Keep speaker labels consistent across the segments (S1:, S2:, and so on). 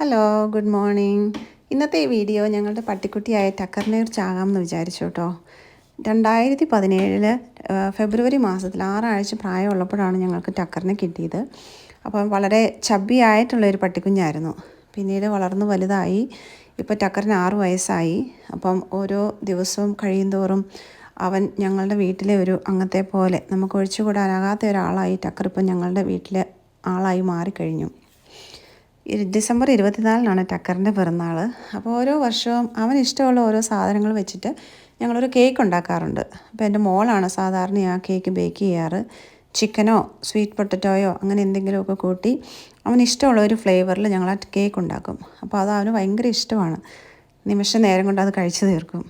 S1: Hello, good morning. ഇന്നത്തെ ഈ video ഞങ്ങളുടെ പട്ടിക്കുട്ടിയായ ടക്കറിനെ കുറിച്ചാകാമെന്ന് വിചാരിച്ചു കേട്ടോ. 2017 ഫെബ്രുവരി മാസത്തിൽ 6 ആഴ്ച പ്രായമുള്ളപ്പോഴാണ് ഞങ്ങൾക്ക് ടക്കറിനെ കിട്ടിയത്. അപ്പം വളരെ ചബ്ബിയായിട്ടുള്ളൊരു പട്ടിക്കുഞ്ഞായിരുന്നു. പിന്നീട് വളർന്നു വലുതായി. ഇപ്പോൾ ടക്കറിന് 6 വയസ്സായി. അപ്പം ഓരോ ദിവസവും കഴിയുന്തോറും അവൻ ഞങ്ങളുടെ വീട്ടിലെ ഒരു അംഗത്തെ പോലെ നമുക്ക് ഒഴിച്ചുകൂടാനാകാത്ത ഒരാളായി ടക്കർ ഇപ്പം ഞങ്ങളുടെ വീട്ടിലെ ആളായി മാറിക്കഴിഞ്ഞു. ഡിസംബർ 24-നാണ് ടക്കറിൻ്റെ പിറന്നാൾ. അപ്പോൾ ഓരോ വർഷവും അവന് ഇഷ്ടമുള്ള ഓരോ സാധനങ്ങൾ വെച്ചിട്ട് ഞങ്ങളൊരു കേക്ക് ഉണ്ടാക്കാറുണ്ട്. അപ്പോൾ എൻ്റെ മോളാണ് സാധാരണ ആ കേക്ക് ബേക്ക് ചെയ്യാറ്. ചിക്കനോ സ്വീറ്റ് പൊട്ടറ്റോയോ അങ്ങനെ എന്തെങ്കിലുമൊക്കെ കൂട്ടി അവന് ഇഷ്ടമുള്ള ഒരു ഫ്ലേവറിൽ ഞങ്ങൾ ആ കേക്ക് ഉണ്ടാക്കും. അപ്പോൾ അത് അവന് ഭയങ്കര ഇഷ്ടമാണ്. നിമിഷ നേരം കൊണ്ട് അത് കഴിച്ചു തീർക്കും.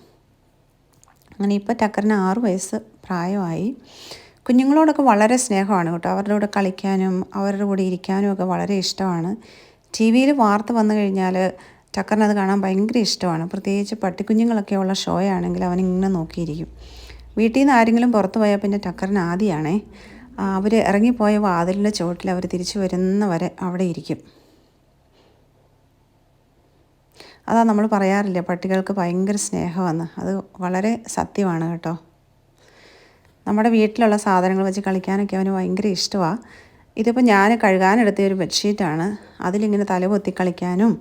S1: അങ്ങനെ ഇപ്പോൾ ടക്കറിന് 6 വയസ്സ് പ്രായമായി. കുഞ്ഞുങ്ങളോടൊക്കെ വളരെ സ്നേഹമാണ് കേട്ടോ. അവരുടെ കൂടെ കളിക്കാനും അവരുടെ കൂടെ ഇരിക്കാനും ഒക്കെ വളരെ ഇഷ്ടമാണ്. ടി വിയിൽ വാർത്ത വന്നു കഴിഞ്ഞാൽ ടക്കറിനത് കാണാൻ ഭയങ്കര ഇഷ്ടമാണ്. പ്രത്യേകിച്ച് പട്ടിക്കുഞ്ഞുങ്ങളൊക്കെ ഉള്ള ഷോ ആണെങ്കിൽ അവനിങ്ങനെ നോക്കിയിരിക്കും. വീട്ടിൽ നിന്ന് ആരെങ്കിലും പുറത്ത് പോയാൽ പിന്നെ ടക്കറിന് ആദ്യമാണേ. അവർ ഇറങ്ങിപ്പോയ വാതിലിൻ്റെ ചുവട്ടിൽ അവർ തിരിച്ചു വരുന്നവരെ അവിടെ ഇരിക്കും. അതാ നമ്മൾ പറയാറില്ലേ പട്ടികൾക്ക് ഭയങ്കര സ്നേഹമെന്ന്. അത് വളരെ സത്യമാണ് കേട്ടോ. നമ്മുടെ വീട്ടിലുള്ള സാധനങ്ങൾ വെച്ച് കളിക്കാനൊക്കെ അവന് ഭയങ്കര ഇഷ്ടമാണ്. ഇതിപ്പോൾ ഞാൻ കഴുകാനെടുത്ത ഒരു ബെഡ്ഷീറ്റാണ്. അതിലിങ്ങനെ തലപൊത്തി കളിക്കാനും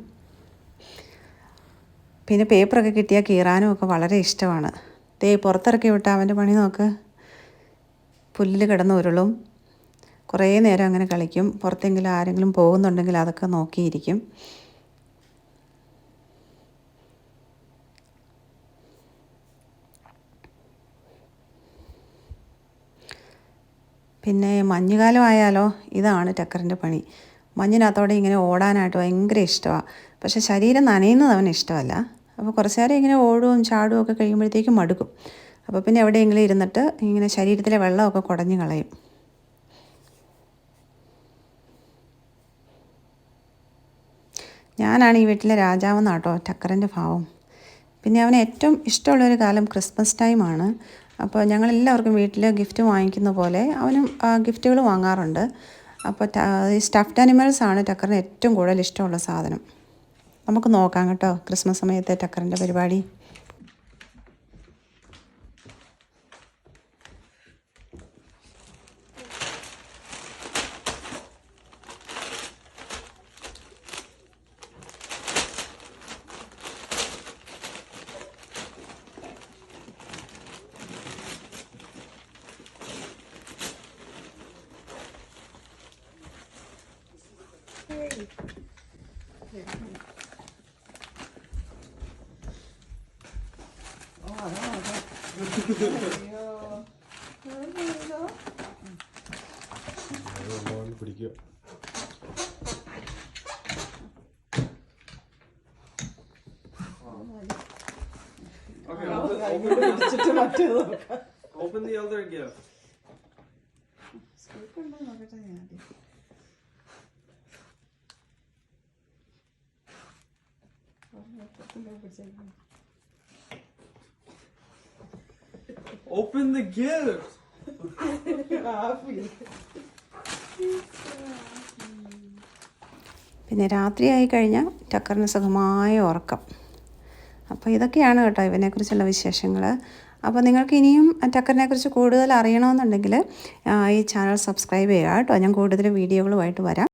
S1: പിന്നെ പേപ്പറൊക്കെ കിട്ടിയാൽ കീറാനും ഒക്കെ വളരെ ഇഷ്ടമാണ്. പുറത്തിറക്കി വിട്ടാൽ അവൻ്റെ പണി നോക്ക്. പുല്ലിൽ കിടന്ന് ഉരുളും. കുറേ നേരം അങ്ങനെ കളിക്കും. പുറത്തെങ്കിലും ആരെങ്കിലും പോകുന്നുണ്ടെങ്കിൽ അതൊക്കെ നോക്കിയിരിക്കും. പിന്നെ മഞ്ഞുകാലമായാലോ ഇതാണ് ടക്കറിൻ്റെ പണി. മഞ്ഞിനകത്തോടെ ഇങ്ങനെ ഓടാനായിട്ട് ഭയങ്കര ഇഷ്ടമാണ്. പക്ഷേ ശരീരം നനയുന്നത് അവന് ഇഷ്ടമല്ല. അപ്പോൾ കുറച്ച് നേരം ഇങ്ങനെ ഓടുകയും ചാടുകയും ഒക്കെ കഴിയുമ്പോഴത്തേക്കും മടുക്കും. അപ്പോൾ പിന്നെ എവിടെയെങ്കിലും ഇരുന്നിട്ട് ഇങ്ങനെ ശരീരത്തിലെ വെള്ളമൊക്കെ കുടഞ്ഞു കളയും. ഞാനാണ് ഈ വീട്ടിലെ രാജാവെന്നാട്ടോ ടക്കറിൻ്റെ ഭാവം. പിന്നെ അവന് ഏറ്റവും ഇഷ്ടമുള്ളൊരു കാലം ക്രിസ്മസ് ടൈമാണ്. അപ്പോൾ ഞങ്ങളെല്ലാവർക്കും വീട്ടിൽ ഗിഫ്റ്റ് വാങ്ങിക്കുന്ന പോലെ അവനും ഗിഫ്റ്റുകൾ വാങ്ങാറുണ്ട്. അപ്പോൾ ഈ സ്റ്റഫ്ഡ് ആനിമൽസാണ് ടക്കറിന് ഏറ്റവും കൂടുതൽ ഇഷ്ടമുള്ള സാധനം. നമുക്ക് നോക്കാം കേട്ടോ ക്രിസ്മസ് സമയത്തെ ടക്കറിൻ്റെ പരിപാടി.
S2: പിടിക്കുക. Open the other gift. Open the gift.
S1: പിന്നെ രാത്രിയായി കഴിഞ്ഞാൽ ടക്കറിന് സുഖമായ ഉറക്കം. അപ്പോൾ ഇതൊക്കെയാണ് കേട്ടോ ഇവനെക്കുറിച്ചുള്ള വിശേഷങ്ങൾ. അപ്പോൾ നിങ്ങൾക്ക് ഇനിയും ടക്കറിനെക്കുറിച്ച് കൂടുതൽ അറിയണമെന്നുണ്ടെങ്കിൽ ഈ ചാനൽ സബ്സ്ക്രൈബ് ചെയ്യുക കേട്ടോ. ഞാൻ കൂടുതൽ വീഡിയോകളുമായിട്ട് വരാം.